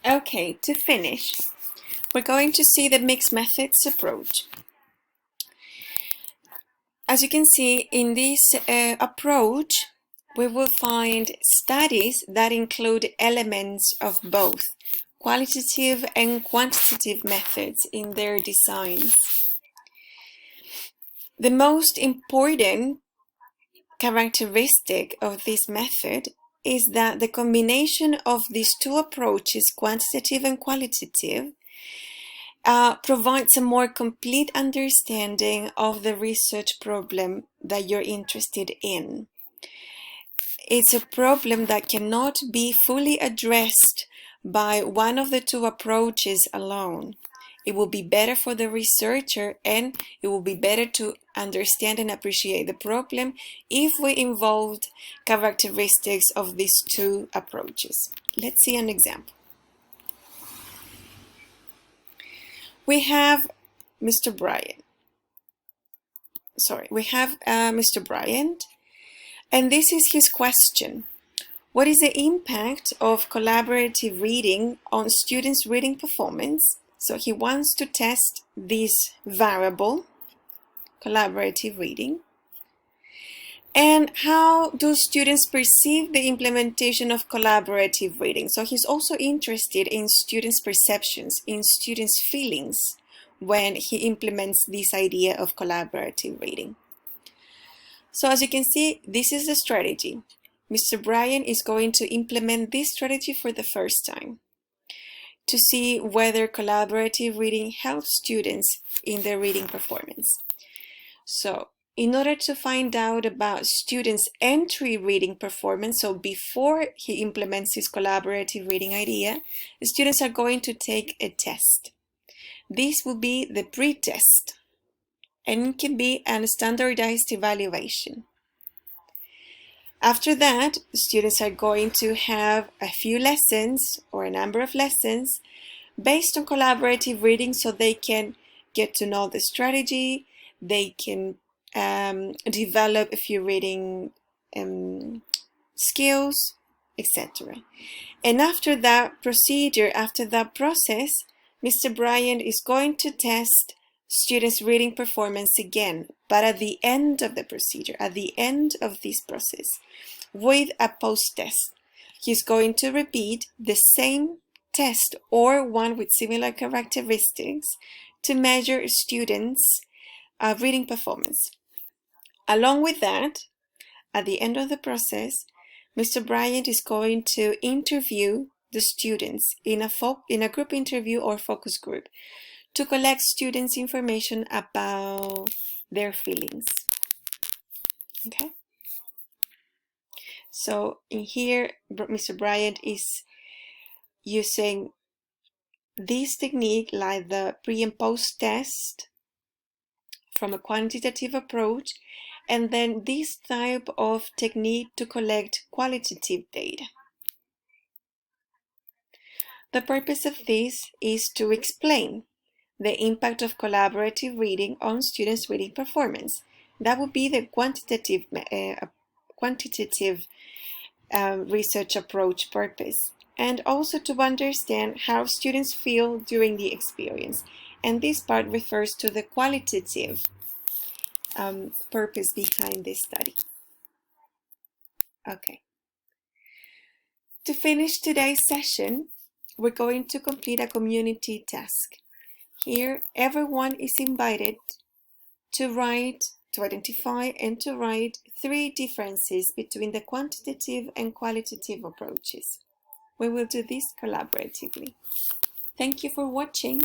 Okay, to finish, we're going to see the mixed methods approach. As you can see, in this approach, we will find studies that include elements of both qualitative and quantitative methods in their designs. The most important characteristic of this method is that the combination of these two approaches, quantitative and qualitative, provides a more complete understanding of the research problem that you're interested in. It's a problem that cannot be fully addressed by one of the two approaches alone. It will be better for the researcher, and it will be better to understand and appreciate the problem if we involved characteristics of these two approaches. Let's see an example. We have Mr. Bryant. We have Mr. Bryant, and this is his question. What is the impact of collaborative reading on students' reading performance? So he wants to test this variable, collaborative reading. And how do students perceive the implementation of collaborative reading? So he's also interested in students' perceptions, in students' feelings when he implements this idea of collaborative reading. So as you can see, this is the strategy. Mr. Bryant is going to implement this strategy for the first time to see whether collaborative reading helps students in their reading performance. So in order to find out about students' entry reading performance, so before he implements his collaborative reading idea, the students are going to take a test. This will be the pre-test, and it can be a standardized evaluation. After that, students are going to have a few lessons or a number of lessons based on collaborative reading, so they can get to know the strategy, they can develop a few reading skills, etc. And after that procedure, after that process, Mr. Bryant is going to test students' reading performance again, but at the end of the procedure, at the end of this process, with a post-test. He's going to repeat the same test or one with similar characteristics to measure students' reading performance. Along with that, at the end of the process, Mr. Bryant is going to interview the students in a group interview or focus group to collect students' information about their feelings. Okay? So in here, Mr. Bryant is using this technique, like the pre and post test from a quantitative approach, and then this type of technique to collect qualitative data. The purpose of this is to explain the impact of collaborative reading on students' reading performance. That would be the quantitative research approach purpose, and also to understand how students feel during the experience. And this part refers to the qualitative purpose behind this study. Okay. To finish today's session, we're going to complete a community task. Here, everyone is invited to identify and to write 3 differences between the quantitative and qualitative approaches. We will do this collaboratively. Thank you for watching.